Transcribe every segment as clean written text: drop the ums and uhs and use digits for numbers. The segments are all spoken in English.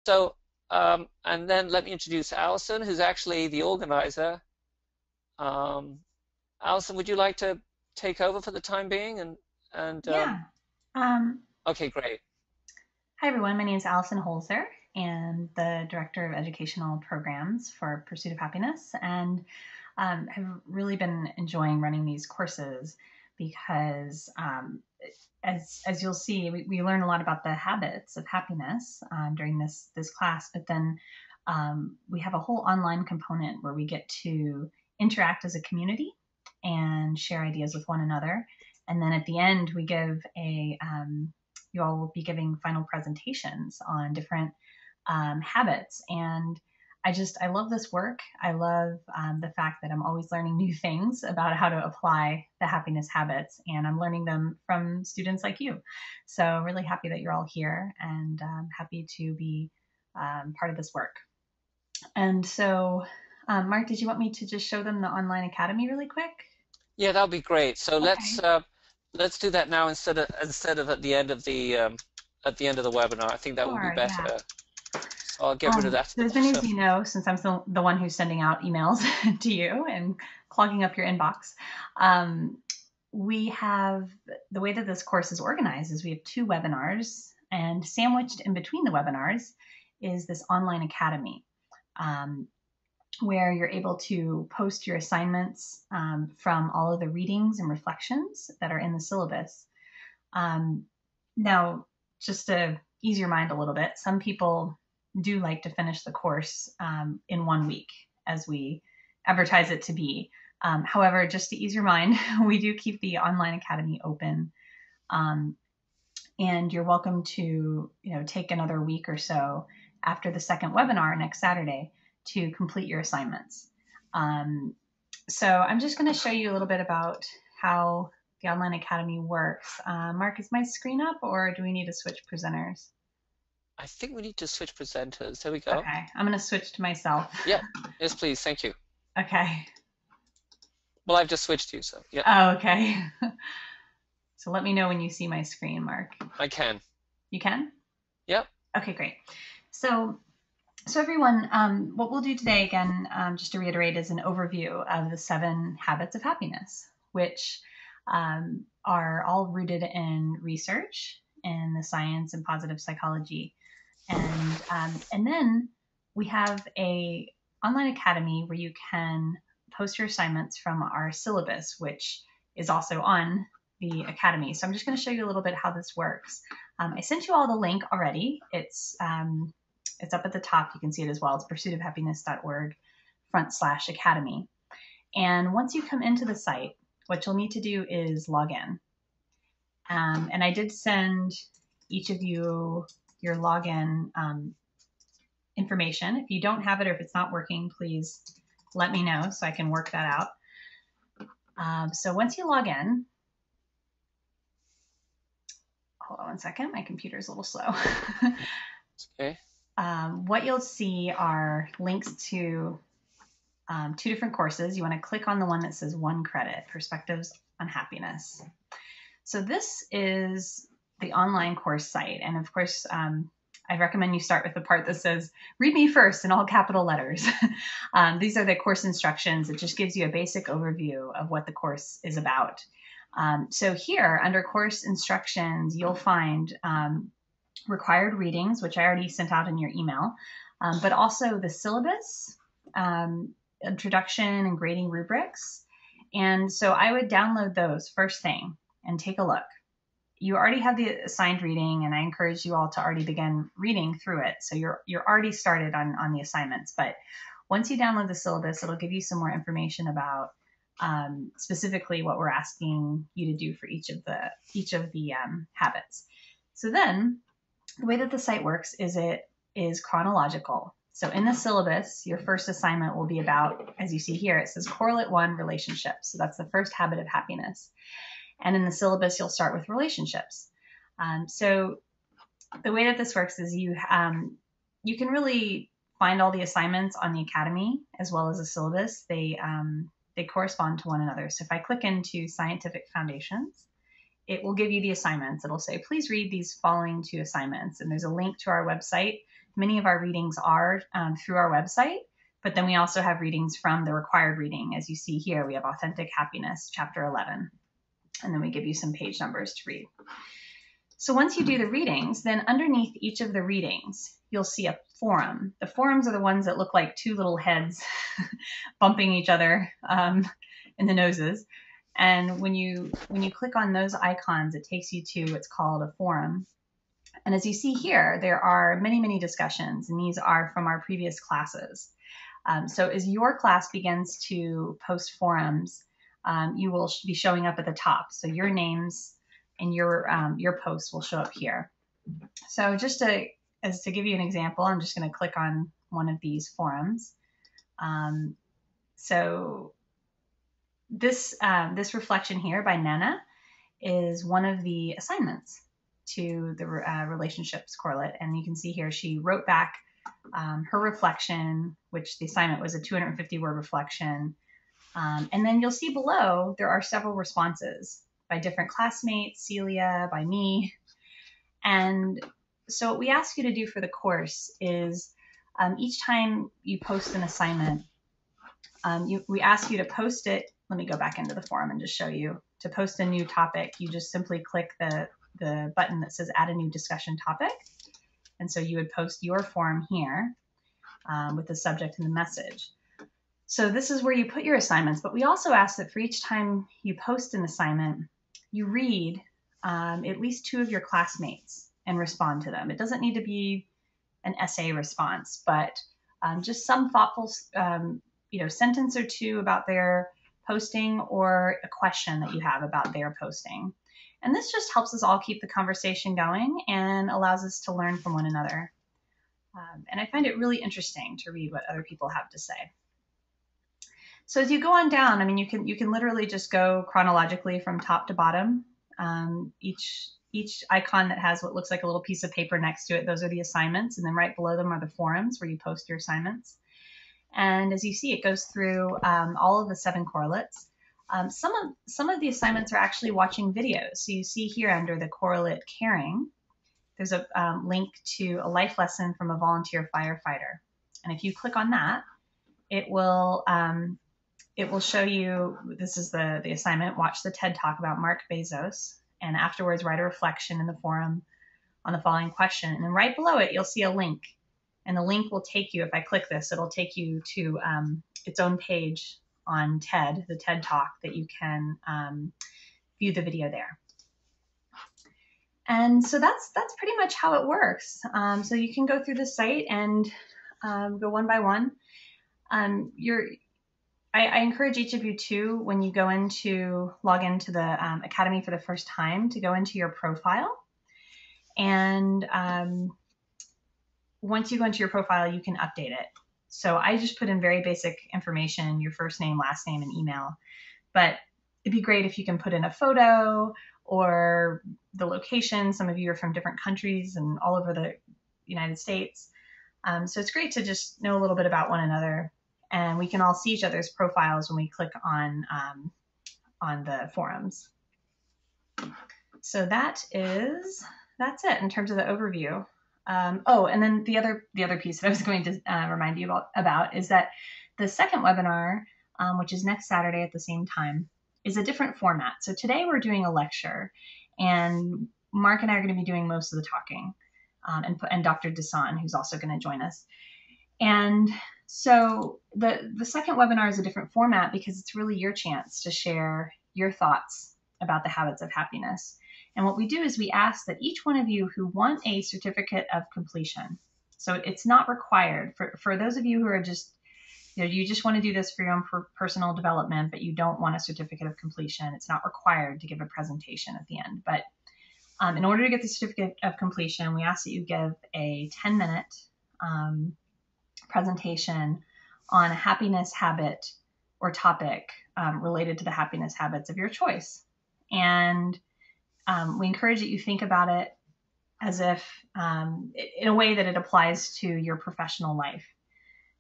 So, and then let me introduce Alison, who's actually the organizer. Um, Alison, would you like to take over for the time being? And Yeah. Um, okay, great. Hi, everyone. My name is Allison Holzer, and the Director of Educational Programs for Pursuit of Happiness, and have really been enjoying running these courses because, as you'll see, we learn a lot about the habits of happiness during this class, but then we have a whole online component where we get to interact as a community and share ideas with one another. And then at the end, we give you all will be giving final presentations on different habits. And I love this work. I love the fact that I'm always learning new things about how to apply the happiness habits, and I'm learning them from students like you. So really happy that you're all here, and happy to be part of this work. And so, Mark, did you want me to just show them the online academy really quick? Yeah, that'll be great. So Okay. let's do that now instead of at the end of the webinar. I think that would be Sure, yeah. better. So I'll get rid of that. So as many So of you know, since I'm the one who's sending out emails to you and clogging up your inbox, um, we have the way that this course is organized is we have two webinars, and sandwiched in between the webinars is this online academy um, where you're able to post your assignments from all of the readings and reflections that are in the syllabus. Um, Now, just to ease your mind a little bit, some people do like to finish the course in 1 week, as we advertise it to be. However, just to ease your mind, we do keep the online academy open, um, and you're welcome to take another week or so after the second webinar next Saturday to complete your assignments. Um, so I'm just going to show you a little bit about how the online academy works. Mark, is my screen up, or do we need to switch presenters? I think we need to switch presenters. There we go. Okay, I'm going to switch to myself. Yeah. Yes, please. Thank you. Okay. Well, I've just switched you, so yeah, Oh, okay. So let me know when you see my screen, Mark. I can. You can? Yep. Okay, great. So, so everyone, what we'll do today, again, just to reiterate, is an overview of the 7 habits of happiness, which are all rooted in research in the science and positive psychology. And then we have a online academy where you can post your assignments from our syllabus, which is also on the academy. So I'm just going to show you a little bit how this works. I sent you all the link already. It's up at the top. You can see it as well. It's pursuitofhappiness.org/academy. And once you come into the site, what you'll need to do is log in. And I did send each of you your login information. If you don't have it or if it's not working, please let me know so I can work that out. So once you log in, hold on one second, my computer's a little slow. Okay. What you'll see are links to 2 different courses. You want to click on the one that says 1 credit, Perspectives on Happiness. So this is the online course site. And of course, I recommend you start with the part that says, read me first in all capital letters. These are the course instructions. It just gives you a basic overview of what the course is about. So here, under course instructions, you'll find required readings, which I already sent out in your email, but also the syllabus, introduction and grading rubrics. And so I would download those first thing and take a look. You already have the assigned reading, and I encourage you all to already begin reading through it. So you're already started on the assignments. But once you download the syllabus, it'll give you some more information about specifically what we're asking you to do for each of the habits. So then the way that the site works is it is chronological. So in the syllabus, your first assignment will be about, as you see here, it says Correlate 1, relationships. So that's the first habit of happiness. And in the syllabus, you'll start with relationships. So the way that this works is you can really find all the assignments on the academy as well as the syllabus. They correspond to one another. So if I click into Scientific Foundations, it will give you the assignments. It'll say, please read these following 2 assignments. And there's a link to our website many of our readings are through our website, but then we also have readings from the required reading. As you see here, we have Authentic Happiness, chapter 11, and then we give you some page numbers to read. So once you do the readings, then underneath each of the readings, you'll see a forum. The forums are the ones that look like two little heads bumping each other in the noses. And when you click on those icons, it takes you to what's called a forum. And as you see here, there are many, many discussions, and these are from our previous classes. So as your class begins to post forums, you will be showing up at the top. So your names and your posts will show up here. So just to give you an example, I'm just going to click on one of these forums. So this reflection here by Nana is one of the assignments to the relationships correlate. And you can see here she wrote back her reflection, which the assignment was a 250-word reflection. And then you'll see below there are several responses by different classmates, Celia, by me. And so what we ask you to do for the course is each time you post an assignment, we ask you to post it. Let me go back into the forum and just show you. To post a new topic, you just simply click the button that says add a new discussion topic. And so you would post your forum here with the subject and the message. So this is where you put your assignments, but we also ask that for each time you post an assignment, you read at least two of your classmates and respond to them. It doesn't need to be an essay response, but just some thoughtful sentence or two about their posting or a question that you have about their posting. And this just helps us all keep the conversation going and allows us to learn from one another. And I find it really interesting to read what other people have to say. So as you go on down, I mean, you can literally just go chronologically from top to bottom. Each icon that has what looks like a little piece of paper next to it, those are the assignments, and then right below them are the forums where you post your assignments. And as you see, it goes through all of the 7 correlates. Some of the assignments are actually watching videos. So you see here under the correlate caring, there's a link to a life lesson from a volunteer firefighter. And if you click on that, it will show you, this is the assignment, watch the TED Talk about Mark Bezos, and afterwards write a reflection in the forum on the following question. And then right below it, you'll see a link. And the link will take you, if I click this, it'll take you to its own page on TED, the TED Talk, that you can view the video there. And so that's pretty much how it works. So you can go through the site and go one by one. I encourage each of you too, when you log into the Academy for the first time, to go into your profile. And once you go into your profile, you can update it. So I just put in very basic information, your first name, last name, and email. But it'd be great if you can put in a photo or the location. Some of you are from different countries and all over the United States. So it's great to just know a little bit about one another. And we can all see each other's profiles when we click on the forums. So that's it in terms of the overview. And then the other piece that I was going to remind you about is that the second webinar, which is next Saturday at the same time, is a different format. So today we're doing a lecture, and Mark and I are going to be doing most of the talking, and Dr. Desan, who's also going to join us. And so the second webinar is a different format because it's really your chance to share your thoughts about the habits of happiness. And what we do is we ask that each one of you who want a certificate of completion, so it's not required for those of you who are just, you just want to do this for your own personal development, but you don't want a certificate of completion. It's not required to give a presentation at the end. But in order to get the certificate of completion, we ask that you give a 10-minute presentation on a happiness habit or topic related to the happiness habits of your choice. And we encourage that you think about it as if in a way that it applies to your professional life.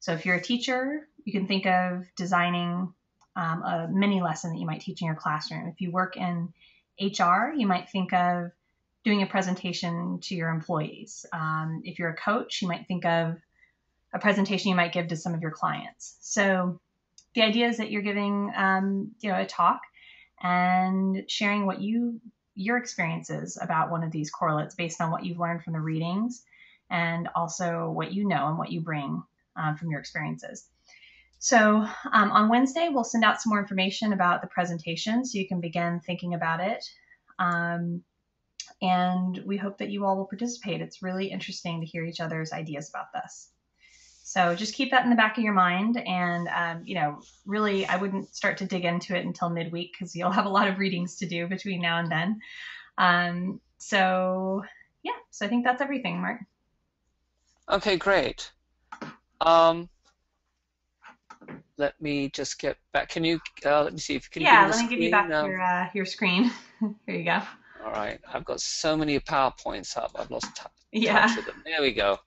So if you're a teacher, you can think of designing a mini lesson that you might teach in your classroom. If you work in HR, you might think of doing a presentation to your employees. If you're a coach, you might think of a presentation you might give to some of your clients. So the idea is that you're giving, a talk and sharing what your experiences about one of these correlates based on what you've learned from the readings, and also what you know and what you bring from your experiences. So on Wednesday, we'll send out some more information about the presentation so you can begin thinking about it. And we hope that you all will participate. It's really interesting to hear each other's ideas about this. So just keep that in the back of your mind. And, really, I wouldn't start to dig into it until midweek because you'll have a lot of readings to do between now and then. So I think that's everything, Mark. Okay, great. Let me just get back. Can you, let me see, can you give me the let me give you screen? back your screen. Here you go. All right, I've got so many PowerPoints up, I've lost touch Yeah. with them. There we go.